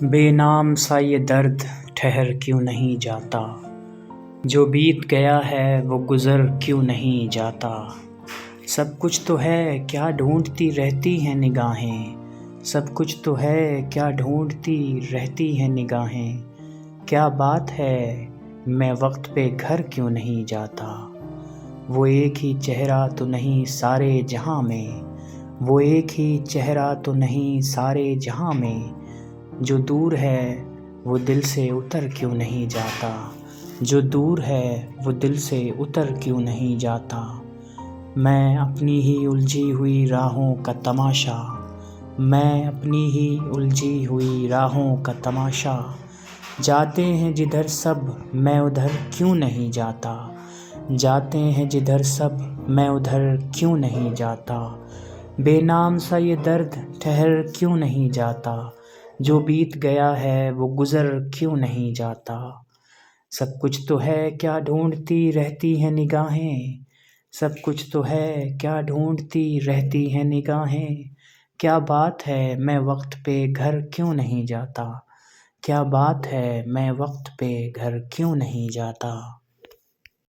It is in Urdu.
بے نام سا یہ درد ٹھہر کیوں نہیں جاتا، جو بیت گیا ہے وہ گزر کیوں نہیں جاتا۔ سب کچھ تو ہے کیا ڈھونڈتی رہتی ہیں نگاہیں، سب کچھ تو ہے کیا ڈھونڈتی رہتی ہیں نگاہیں۔ کیا بات ہے میں وقت پہ گھر کیوں نہیں جاتا، وہ ایک ہی چہرہ تو نہیں سارے جہاں میں، وہ ایک ہی چہرہ تو نہیں سارے جہاں میں۔ جو دور ہے وہ دل سے اتر کیوں نہیں جاتا، جو دور ہے وہ دل سے اتر کیوں نہیں جاتا۔ میں اپنی ہی الجھی ہوئی راہوں کا تماشا، میں اپنی ہی الجھی ہوئی راہوں کا تماشا۔ جاتے ہیں جدھر سب میں ادھر کیوں نہیں جاتا، جاتے ہیں جدھر سب میں ادھر کیوں نہیں جاتا۔ بے نام سا یہ درد ٹھہر کیوں نہیں جاتا، جو بیت گیا ہے وہ گزر کیوں نہیں جاتا۔ سب کچھ تو ہے کیا ڈھونڈتی رہتی ہیں نگاہیں، سب کچھ تو ہے کیا ڈھونڈتی رہتی ہیں نگاہیں۔ کیا بات ہے میں وقت پہ گھر کیوں نہیں جاتا، کیا بات ہے میں وقت پہ گھر کیوں نہیں جاتا۔